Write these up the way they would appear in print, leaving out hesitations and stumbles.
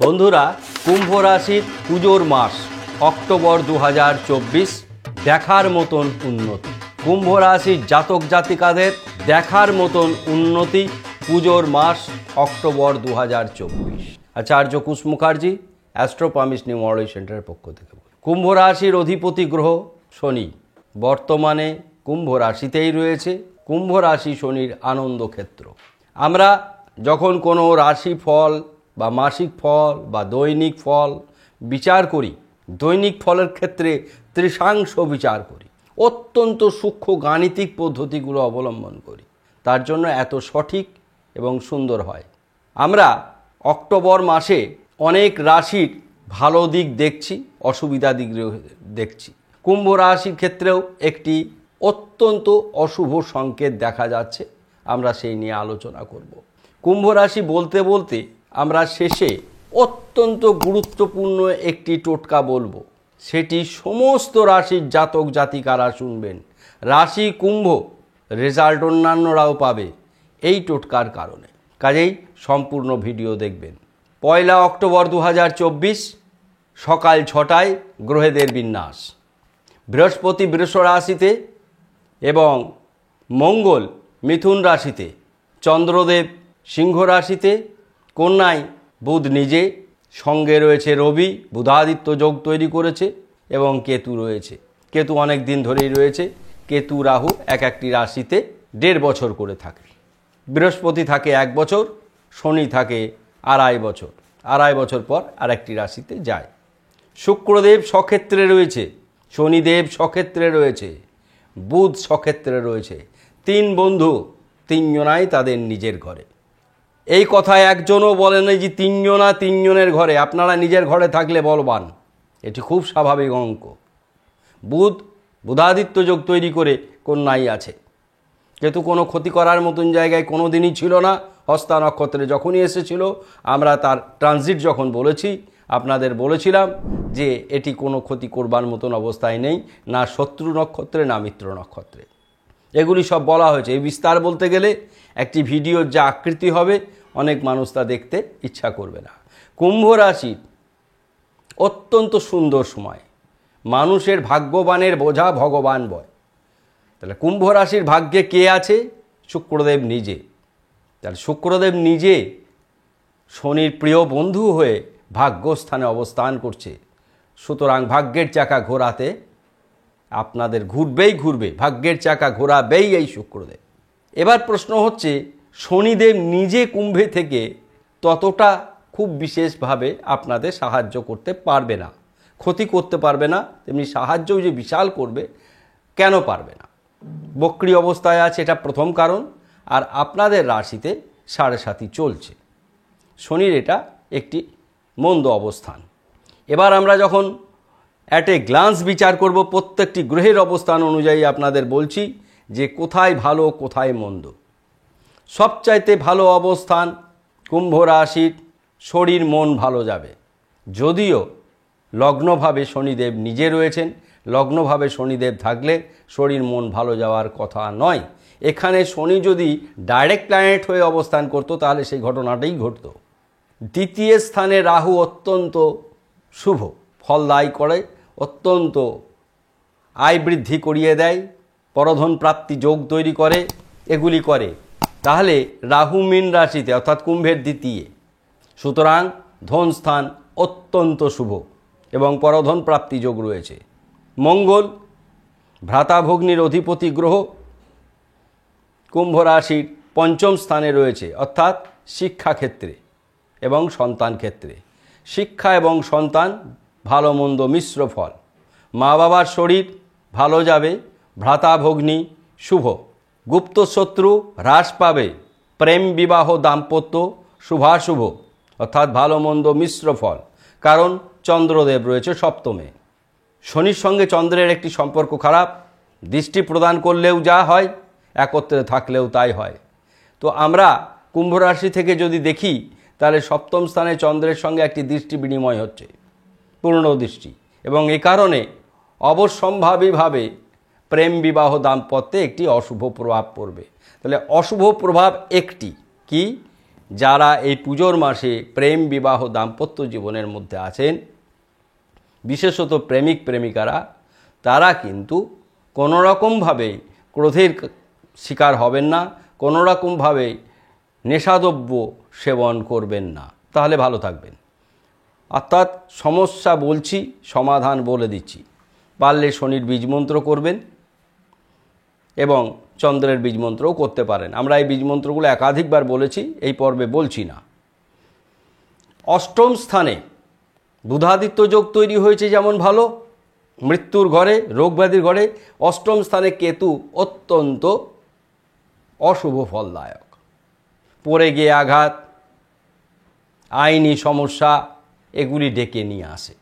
বন্ধুরা, কুম্ভ রাশির পুজোর মাস অক্টোবর 2024 দেখার মতন উন্নতি। কুম্ভ রাশির জাতক জাতিকাদের দেখার মতন উন্নতি পুজোর মাস অক্টোবর 2024। আচার্য কুশ মুখার্জি, অ্যাস্ট্রো পামিশ নিউমরোলজি সেন্টারের পক্ষ থেকে। কুম্ভ রাশির অধিপতি গ্রহ শনি বর্তমানে কুম্ভ রাশিতেই রয়েছে। কুম্ভ রাশি শনির আনন্দ ক্ষেত্র। আমরা যখন কোনো রাশি ফল বা মাসিক ফল বা দৈনিক ফল বিচার করি, দৈনিক ফলের ক্ষেত্রে ত্রিশাংশ বিচার করি, অত্যন্ত সূক্ষ্ম গাণিতিক পদ্ধতিগুলো অবলম্বন করি। তার জন্য এত সঠিক এবং সুন্দর হয়। আমরা অক্টোবর মাসে অনেক রাশির ভালো দিক দেখছি, অসুবিধা দিক দেখছি। কুম্ভ রাশির ক্ষেত্রেও একটি অত্যন্ত অশুভ সংকেত দেখা যাচ্ছে, আমরা সেই নিয়ে আলোচনা করব। কুম্ভ রাশি বলতে বলতে আমরা শেষে অত্যন্ত গুরুত্বপূর্ণ একটি টোটকা বলবো, সেটি সমস্ত রাশির জাতক জাতিকারা শুনবেন। রাশি কুম্ভ, রেজাল্ট অন্যান্যরাও পাবে এই টোটকার কারণে। কাজেই সম্পূর্ণ ভিডিও দেখবেন। 1 অক্টোবর 2024 সকাল 6টায় গ্রহেদের বিন্যাস। বৃহস্পতি বৃষ রাশিতে এবং মঙ্গল মিথুন রাশিতে, চন্দ্রদেব সিংহ রাশিতে, কন্যায় বুধ নিজে, সঙ্গে রয়েছে রবি, বুধাদিত্য যোগ তৈরি করেছে এবং কেতু রয়েছে। কেতু অনেক দিন ধরেই রয়েছে। কেতু রাহু এক একটি রাশিতে 1.5 বছর করে থাকে। বৃহস্পতি থাকে 1 বছর, শনি থাকে 2.5 বছর, 2.5 বছর পর আরেকটি রাশিতে যায়। শুক্রদেব স্বক্ষেত্রে রয়েছে, শনিদেব স্বক্ষেত্রে রয়েছে, বুধ স্বক্ষেত্রে রয়েছে। 3 বন্ধু, 3 জনাই তাদের নিজের ঘরে। এই কথা একজনও বলেন যে 3 জনা 3 জনের ঘরে। আপনারা নিজের ঘরে থাকলে বলবান, এটি খুব স্বাভাবিক অঙ্ক। বুধ বুধাদিত্য যোগ তৈরি করে কন্যাই আছে। যেহেতু কোনো ক্ষতি করার মতন জায়গায় কোনো দিনই ছিল না। হস্তা নক্ষত্রে যখনই এসেছিল, আমরা তার ট্রানজিট যখন বলেছি, আপনাদের বলেছিলাম যে এটি কোনো ক্ষতি করবার মতন অবস্থায় নেই, না শত্রু নক্ষত্রে না মিত্র নক্ষত্রে। এগুলি সব বলা হয়েছে। এই বিস্তার বলতে গেলে একটি ভিডিওর যা আকৃতি হবে, অনেক মানুষ তা দেখতে ইচ্ছা করবে না। কুম্ভ রাশি অত্যন্ত সুন্দর সময়। মানুষের ভাগ্যবানের বোঝা ভগবান বয়। তাহলে কুম্ভ রাশির ভাগ্যে কে আছে? শুক্রদেব নিজে। তাহলে শুক্রদেব নিজে শনির প্রিয় বন্ধু হয়ে ভাগ্যস্থানে অবস্থান করছে। সুতরাং ভাগ্যের চাকা ঘোরাতে আপনাদের ঘুরবেই ঘুরবে, ভাগ্যের চাকা ঘোরাবেই এই শুক্রদেব। এবার প্রশ্ন হচ্ছে, শনিদেব নিজে কুম্ভে থেকে ততটা খুব বিশেষভাবে আপনাদের সাহায্য করতে পারবে না, ক্ষতি করতে পারবে না, তেমনি সাহায্যও যে বিশাল করবে কেন পারবে না। বক্রী অবস্থায় আছে, এটা প্রথম কারণ। আর আপনাদের রাশিতে 7.5 চলছে। শনির এটা একটি মন্দ অবস্থান। এবার আমরা যখন অ্যাট এ গ্লান্স বিচার করব, প্রত্যেকটি গ্রহের অবস্থান অনুযায়ী আপনাদের বলছি যে কোথায় ভালো কোথায় মন্দ। সবচাইতে ভালো অবস্থান কুম্ভ রাশির, শরীর মন ভালো যাবে। যদিও লগ্নভাবে শনিদেব নিজে রয়েছেন, লগ্নভাবে শনিদেব থাকলে শরীর মন ভালো যাওয়ার কথা নয়। এখানে শনি যদি ডাইরেক্ট প্ল্যানেট হয়ে অবস্থান করতো, তাহলে সেই ঘটনাটাই ঘটত। দ্বিতীয় স্থানে রাহু অত্যন্ত শুভ ফলদায়ী করে, অত্যন্ত আয় বৃদ্ধি করিয়ে দেয়, পরধন প্রাপ্তি যোগ তৈরি করে, এগুলি করে। তাহলে রাহু মীন রাশিতে অর্থাৎ কুম্ভের দ্বিতীয়। সুতরাং ধন স্থান অত্যন্ত শুভ এবং পরধন প্রাপ্তি যোগ রয়েছে। মঙ্গল ভ্রাতা ভগ্নির অধিপতি গ্রহ, কুম্ভ রাশির 5ম স্থানে রয়েছে, অর্থাৎ শিক্ষাক্ষেত্রে এবং সন্তান ক্ষেত্রে। শিক্ষা এবং সন্তান ভালো মন্দ মিশ্র ফল। মা বাবার শরীর ভালো যাবে, ভ্রাতা ভগ্নি শুভ। গুপ্ত শত্রু হ্রাস পাবে, প্রেম বিবাহ দাম্পত্য শুভাশুভ, অর্থাৎ ভালো মন্দ মিশ্র ফল। কারণ চন্দ্রদেব রয়েছে 7মে। শনির সঙ্গে চন্দ্রের একটি সম্পর্ক খারাপ। দৃষ্টি প্রদান করলেও যা হয়, একত্রে থাকলেও তাই হয়। তো আমরা কুম্ভ রাশি থেকে যদি দেখি, তাহলে 7ম স্থানে চন্দ্রের সঙ্গে একটি দৃষ্টি বিনিময় হচ্ছে, পূর্ণ দৃষ্টি, এবং এ কারণে অবশ্যম্ভাবীভাবে প্রেম বিবাহ দাম্পত্যে একটি অশুভ প্রভাব পড়বে। তাহলে অশুভ প্রভাব একটি কি, যারা এই পুজোর মাসে প্রেম বিবাহ দাম্পত্য জীবনের মধ্যে আছেন, বিশেষত প্রেমিক প্রেমিকারা, তারা কিন্তু কোনো রকমভাবেই ক্রোধের শিকার হবেন না, কোনো রকমভাবে নেশাদ্রব্য সেবন করবেন না, তাহলে ভালো থাকবেন। অর্থাৎ সমস্যা বলছি, সমাধান বলে দিচ্ছি। পারলে শনির বীজমন্ত্র করবেন এবং চন্দ্রের বীজমন্ত্রও করতে পারেন। আমরা এই বীজমন্ত্রগুলো একাধিকবার বলেছি, এই পর্বে বলছি না। অষ্টম স্থানে বুধাদিত্য যোগ তৈরি হয়েছে, যেমন ভালো, মৃত্যুর ঘরে, রোগ ব্যাধির ঘরে। অষ্টম স্থানে কেতু অত্যন্ত অশুভ ফলদায়ক। পড়ে গিয়ে আঘাত, আইনি সমস্যা, এগুলি ডেকে নিয়ে আসে।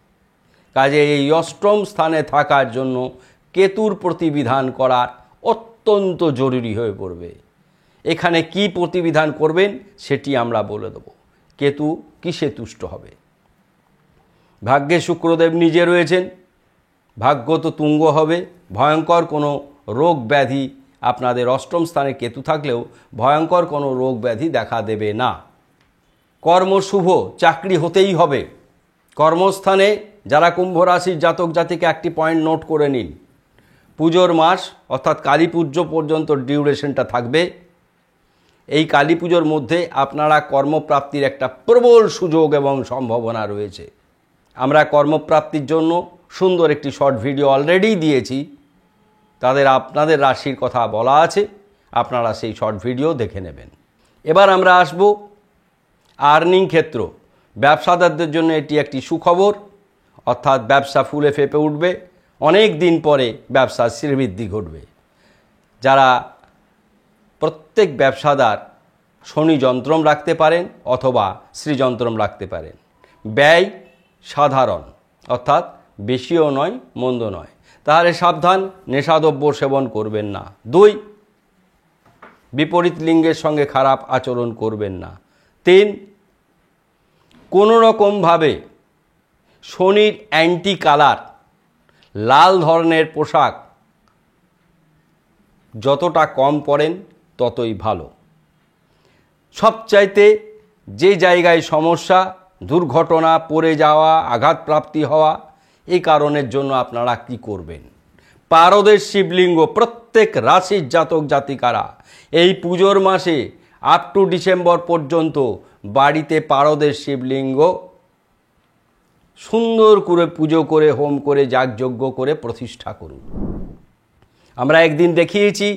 কাজে এই অষ্টম স্থানে থাকার জন্য কেতুর প্রতিবিধান করার অত্যন্ত জরুরি হয়ে পড়বে। এখানে কি প্রতিবিধান করবেন সেটি আমরা বলে দেব। কেতু কিসে তুষ্ট হবে? ভাগ্যে শুক্রদেব নিজে রয়েছেন, ভাগ্য তো তুঙ্গ হবে। ভয়ঙ্কর কোনো রোগ ব্যাধি, আপনাদের অষ্টম স্থানে কেতু থাকলেও ভয়ঙ্কর কোনো রোগ ব্যাধি দেখা দেবে না। কর্ম শুভ, চাকরি হতেই হবে। কর্মস্থানে যারা কুম্ভ রাশির জাতক জাতিকে একটি পয়েন্ট নোট করে নিন, পুজোর মাস অর্থাৎ কালী পুজো পর্যন্ত ডিউরেশনটা থাকবে। এই কালী পুজোর মধ্যে আপনারা কর্মপ্রাপ্তির একটা প্রবল সুযোগ এবং সম্ভাবনা রয়েছে। আমরা কর্মপ্রাপ্তির জন্য সুন্দর একটি শর্ট ভিডিও অলরেডি দিয়েছি, আপনাদের রাশির কথা বলা আছে, আপনারা সেই শর্ট ভিডিও দেখে নেবেন। এবার আমরা আসব আর্নিং ক্ষেত্র। ব্যবসাদারদের জন্য এটি একটি সুখবর, অর্থাৎ ব্যবসা ফুলে ফেঁপে উঠবে। অনেক দিন পরে ব্যবসার শ্রীবৃদ্ধি ঘটবে। যারা প্রত্যেক ব্যবসাদার শনি যন্ত্রম রাখতে পারেন অথবা শ্রীযন্ত্রম রাখতে পারেন। ব্যয় সাধারণ, অর্থাৎ বেশিও নয় মন্দ নয়। তাহলে সাবধান, নেশাদ্রব্য সেবন করবেন না। 2, বিপরীত লিঙ্গের সঙ্গে খারাপ আচরণ করবেন না। 3, কোনো রকমভাবে শনির অ্যান্টি কালার, লাল ধরনের পোশাক যতটা কম পরেন ততই ভালো। সবচাইতে যে জায়গায় সমস্যা, দুর্ঘটনা, পড়ে যাওয়া, আঘাতপ্রাপ্তি হওয়া, এই কারণের জন্য আপনারা কি করবেন? পারদের শিবলিঙ্গ প্রত্যেক রাশির জাতক জাতিকারা এই পুজোর মাসে আপ টু ডিসেম্বর পর্যন্ত বাড়িতে পারদের শিবলিঙ্গ সুন্দর করে পুজো করে, হোম করে, যাগযজ্ঞ করে প্রতিষ্ঠা করুন। আমরা একদিন দেখিয়েছি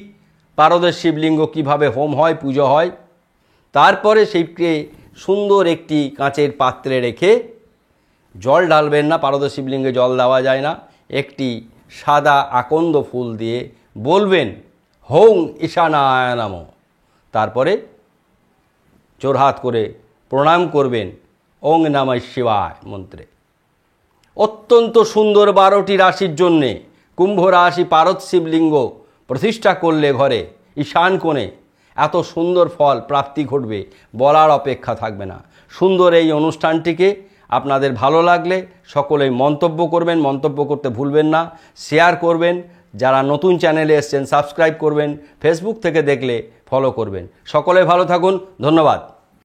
পারদের শিবলিঙ্গ কিভাবে হোম হয়, পুজো হয়। তারপরে সেইকে সুন্দর একটি কাঁচের পাত্রে রেখে, জল ঢালবেন না, পারদের শিবলিঙ্গে জল দেওয়া যায় না, একটি সাদা আকন্দ ফুল দিয়ে বলবেন হোং ঈশানায় নমঃ। তারপরে জোড়হাত করে প্রণাম করবেন ওং নমঃ শিবায় মন্ত্রে। অত্যন্ত সুন্দর 12টি রাশির জন্যে কুম্ভ রাশি পারদ শিবলিঙ্গ প্রতিষ্ঠা করলে ঘরে ঈশান কোণে এত সুন্দর ফল প্রাপ্তি ঘটবে, বলার অপেক্ষা থাকবে না। সুন্দর এই অনুষ্ঠানটিকে আপনাদের ভালো লাগলে সকলেই মন্তব্য করবেন, মন্তব্য করতে ভুলবেন না, শেয়ার করবেন। যারা নতুন চ্যানেলে এসেছেন সাবস্ক্রাইব করবেন, ফেসবুক থেকে দেখলে ফলো করবেন। সকলে ভালো থাকুন, ধন্যবাদ।